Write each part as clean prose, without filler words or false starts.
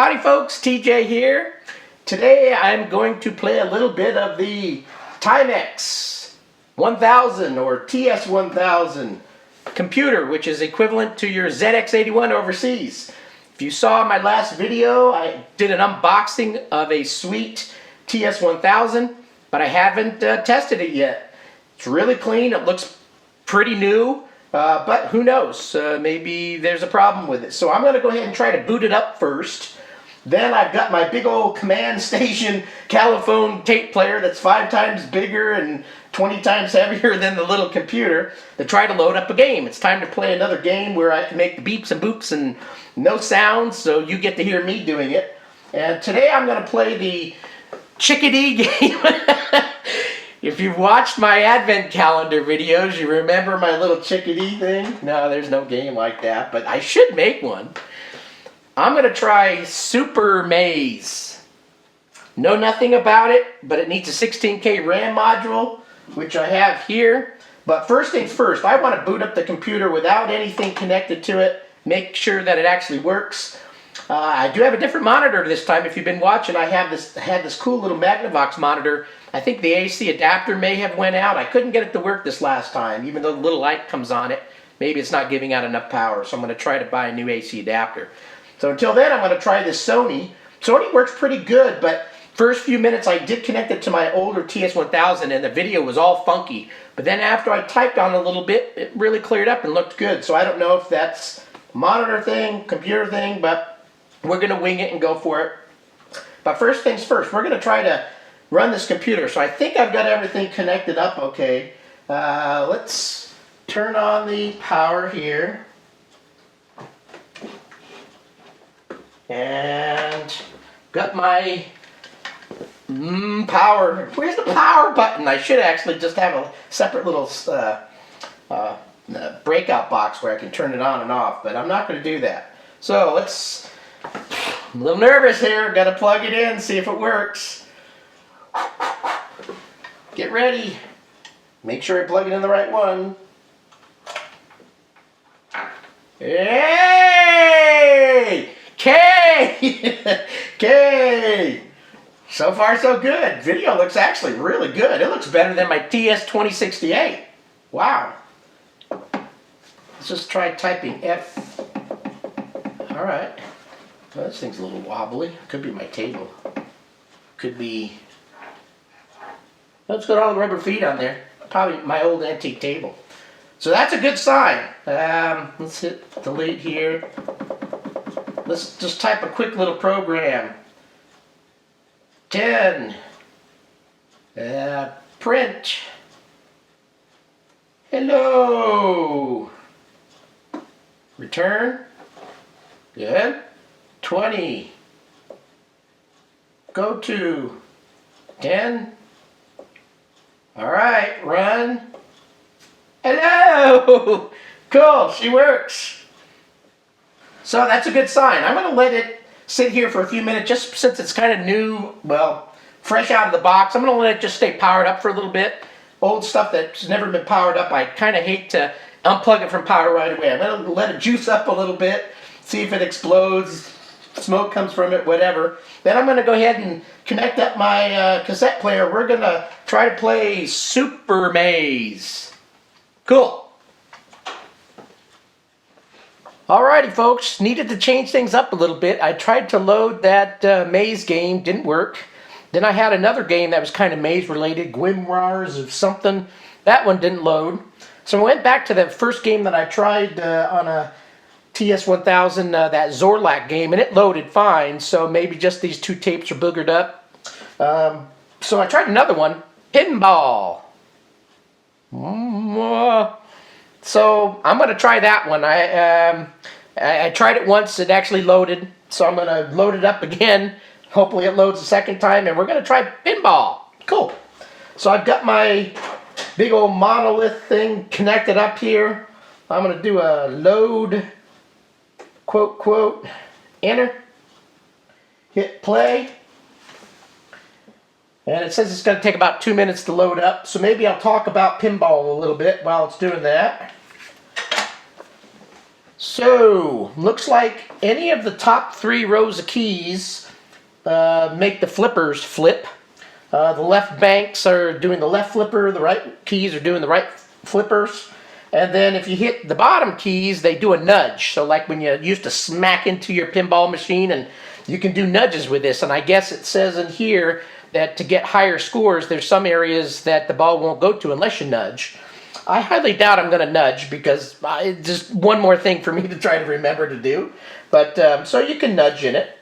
Howdy folks, TJ here. Today I'm going to play a little bit of the Timex 1000 or TS1000 computer, which is equivalent to your ZX81 overseas. If you saw my last video, I did an unboxing of a sweet TS1000, but I haven't tested it yet. It's really clean, it looks pretty new. But who knows, maybe there's a problem with it. So I'm going to go ahead and try to boot it up first. Then I've got my big old command station Caliphone tape player that's 5 times bigger and 20 times heavier than the little computer to try to load up a game. It's time to play another game where I can make the beeps and boops and no sounds, so you get to hear me doing it. And today I'm going to play the Chickadee game. If you've watched my advent calendar videos, you remember my little chickadee thing? No, there's no game like that, but I should make one. I'm going to try Super Maze. Know nothing about it, but it needs a 16K RAM module, which I have here. But first things first, I want to boot up the computer without anything connected to it, make sure that it actually works. I do have a different monitor this time. If you've been watching, I had this cool little Magnavox monitor. I think the AC adapter may have went out. I couldn't get it to work this last time, even though the little light comes on it. Maybe it's not giving out enough power, so I'm going to try to buy a new AC adapter. So until then, I'm going to try this Sony. Sony works pretty good, but first few minutes I did connect it to my older TS1000 and the video was all funky. But then after I typed on it a little bit, it really cleared up and looked good. So I don't know if that's a monitor thing, computer thing, but we're going to wing it and go for it. But first things first, we're going to try to run this computer. So I think I've got everything connected up okay. Let's turn on the power here. And got my power. Where's the power button? I should actually just have a separate little breakout box where I can turn it on and off, but I'm not going to do that. So I'm a little nervous here. Got to plug it in, see if it works. Get ready. Make sure I plug it in the right one. Hey! K! K! So far so good. Video looks actually really good. It looks better than my TS2068. Wow. Let's just try typing F. Alright. Well, this thing's a little wobbly. Could be my table. Could be... Let's got all the rubber feet on there. Probably my old antique table. So that's a good sign. Let's hit delete here. Let's just type a quick little program. 10. Print. Hello. Return. Good. 20. Go to 10. Alright, run. Hello! Cool, she works. So that's a good sign. I'm going to let it sit here for a few minutes just since it's kind of new, well, fresh out of the box. I'm going to let it just stay powered up for a little bit. Old stuff that's never been powered up, I kind of hate to unplug it from power right away. I'm going to let it juice up a little bit, see if it explodes, smoke comes from it, whatever. Then I'm going to go ahead and connect up my cassette player. We're going to try to play Super Maze. Cool. Alrighty folks, needed to change things up a little bit. I tried to load that maze game, didn't work. Then I had another game that was kind of maze related, Grimoires of something. That one didn't load. So I went back to the first game that I tried on a TS1000, that Zorlak game, and it loaded fine. So maybe just these two tapes are boogered up. So I tried another one, Pinball. So I'm going to try that one. I tried it once, it actually loaded, so I'm going to load it up again. Hopefully it loads a second time, and we're going to try Pinball. Cool. So I've got my big old monolith thing connected up here. I'm going to do a load, quote, quote, enter, hit play. And it says it's going to take about 2 minutes to load up, so maybe I'll talk about Pinball a little bit while it's doing that. So, looks like any of the top 3 rows of keys make the flippers flip. The left banks are doing the left flipper, the right keys are doing the right flippers. And then if you hit the bottom keys, they do a nudge. So like when you used to smack into your pinball machine, and you can do nudges with this. And I guess it says in here that to get higher scores, there's some areas that the ball won't go to unless you nudge. I highly doubt I'm going to nudge because it's just one more thing for me to try to remember to do. But so you can nudge in it.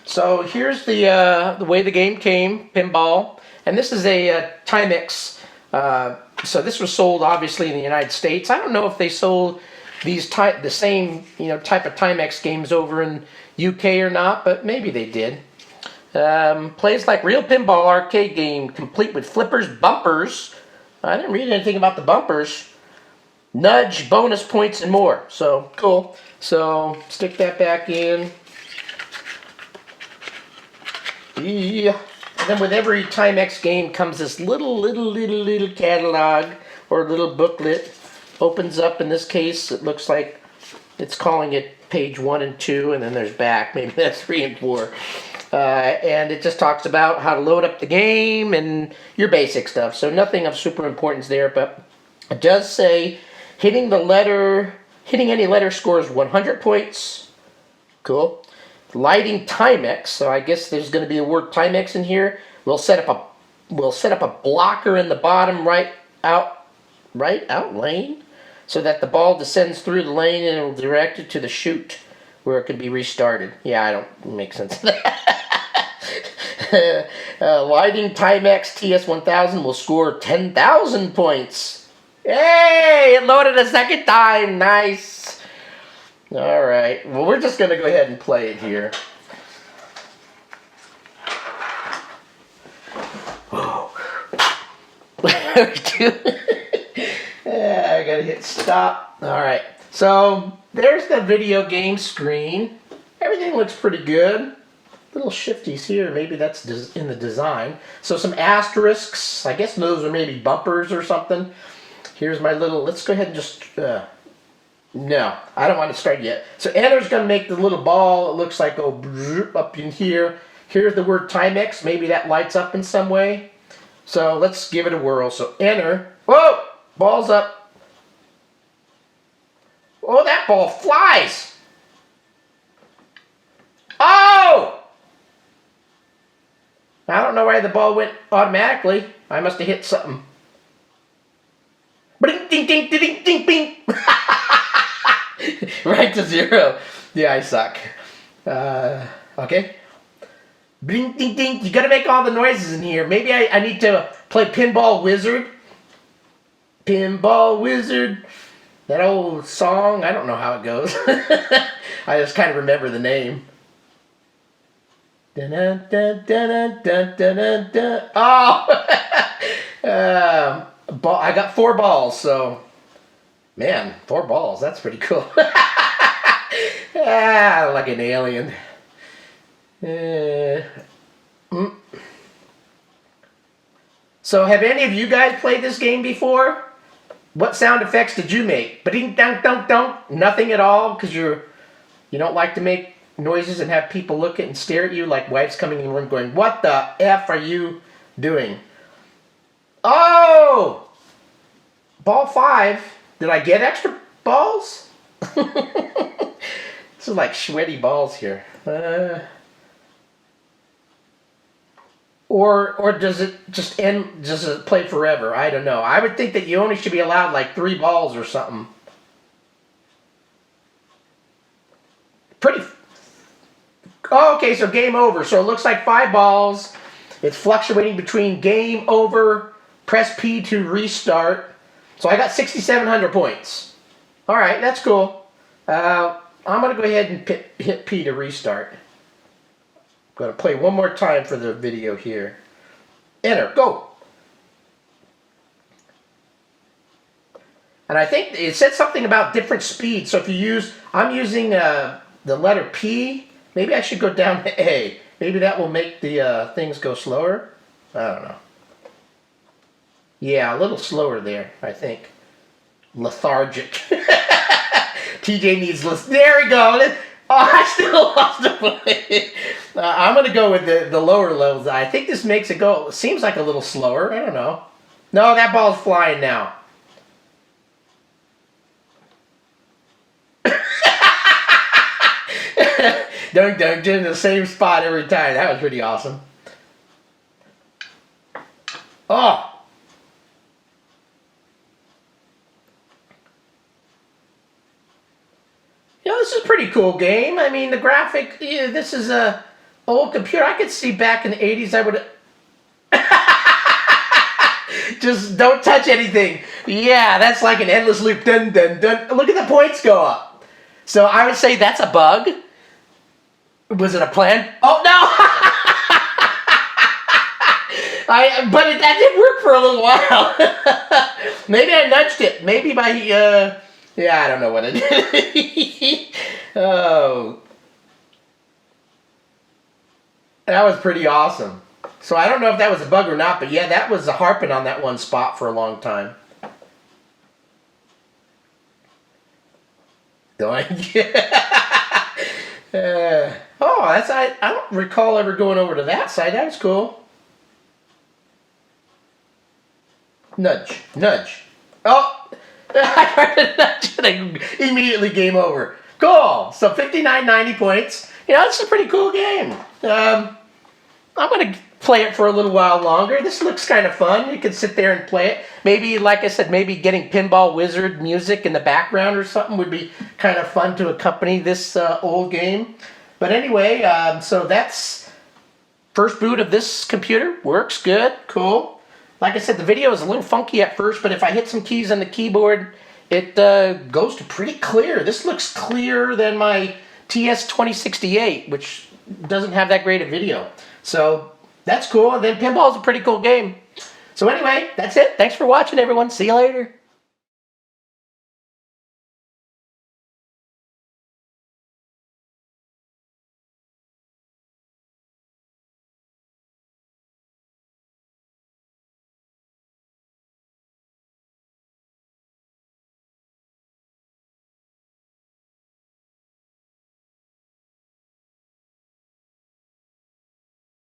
So here's the way the game came, Pinball. And this is a Timex. So this was sold obviously in the United States. I don't know if they sold these the same type of Timex games over in UK or not, but maybe they did. Plays like real pinball arcade game, complete with flippers, bumpers. I didn't read anything about the bumpers. Nudge, bonus points, and more. So cool. So stick that back in. Yeah. And then with every Timex game comes this little catalog or little booklet. Opens up. In this case, it looks like it's calling it page 1 and 2, and then there's back. Maybe that's 3 and 4. And it just talks about how to load up the game and your basic stuff. So nothing of super importance there, but it does say hitting any letter scores 100 points. Cool. Lighting Timex, so I guess there's going to be a word Timex in here. We'll set up a blocker in the bottom right out lane, so that the ball descends through the lane and it will direct it to the chute where it can be restarted. Yeah, I don't make sense of that. Lighting Timex TS1000 will score 10,000 points. Hey, it loaded a second time. Nice. All right. Well, we're just going to go ahead and play it here. Whoa. I got to hit stop. All right. So there's the video game screen. Everything looks pretty good. Little shifties here. Maybe that's in the design. So some asterisks. I guess those are maybe bumpers or something. Here's my little... Let's go ahead and just... No, I don't want to start yet. So enter's going to make the little ball, it looks like, go up in here. Here's the word Timex. Maybe that lights up in some way. So let's give it a whirl. So enter. Whoa! Ball's up. Oh, that ball flies. Oh! I don't know why the ball went automatically. I must have hit something. Bing, ding, ding, ding, ding, ding, bing. Right to 0. Yeah, I suck. Okay. Bing, ding, ding. You gotta make all the noises in here. Maybe I need to play Pinball Wizard. Pinball Wizard. That old song. I don't know how it goes. I just kind of remember the name. Dun, dun, dun, dun, dun, dun, dun. Oh! I got 4 balls, so... Man, 4 balls. That's pretty cool. Like an alien. So have any of you guys played this game before? What sound effects did you make? Ba-ding, dunk, dunk, dunk. Nothing at all, because you don't like to make noises and have people look at and stare at you like wives coming in the room going, what the F are you doing? Oh! Ball 5. Did I get extra balls? This is like sweaty balls here. Or does it just end? Does it play forever? I don't know. I would think that you only should be allowed like 3 balls or something. Pretty. Oh, okay, so game over. So it looks like 5 balls. It's fluctuating between game over, press P to restart. So I got 6,700 points. All right, that's cool. I'm going to go ahead and hit P to restart. I'm going to play one more time for the video here. Enter, go. And I think it said something about different speeds. So if you use, I'm using the letter P. Maybe I should go down to A. Maybe that will make the things go slower. I don't know. Yeah, a little slower there, I think. Lethargic. TJ needs listen. There we go. Oh, I still lost the play. I'm going to go with the lower levels. I think this makes it go. It seems like a little slower. I don't know. No, that ball's flying now. Dunk, dunk, in the same spot every time. That was pretty awesome. Oh. You know, this is a pretty cool game. I mean, the graphic, yeah, this is a old computer. I could see back in the 80s I would... Just don't touch anything. Yeah, that's like an endless loop. Dun, dun, dun. Look at the points go up. So I would say that's a bug. Was it a plan? Oh, no! But that did work for a little while. Maybe I nudged it. Maybe by... yeah, I don't know what I did. Oh. That was pretty awesome. So I don't know if that was a bug or not, but yeah, that was harping on that one spot for a long time. Oh, that's I don't recall ever going over to that side. That was cool. Nudge, nudge. Oh, I tried to nudge and immediately game over. Cool. So 59.90 points. You know, it's a pretty cool game. I'm gonna play it for a little while longer. This looks kind of fun. You can sit there and play it. Maybe, like I said, maybe getting Pinball Wizard music in the background or something would be kind of fun to accompany this old game. But anyway, so that's first boot of this computer. Works good. Cool. Like I said, the video is a little funky at first, but if I hit some keys on the keyboard, it goes to pretty clear. This looks clearer than my TS2068, which doesn't have that great a video. So that's cool. And then Pinball is a pretty cool game. So anyway, that's it. Thanks for watching, everyone. See you later.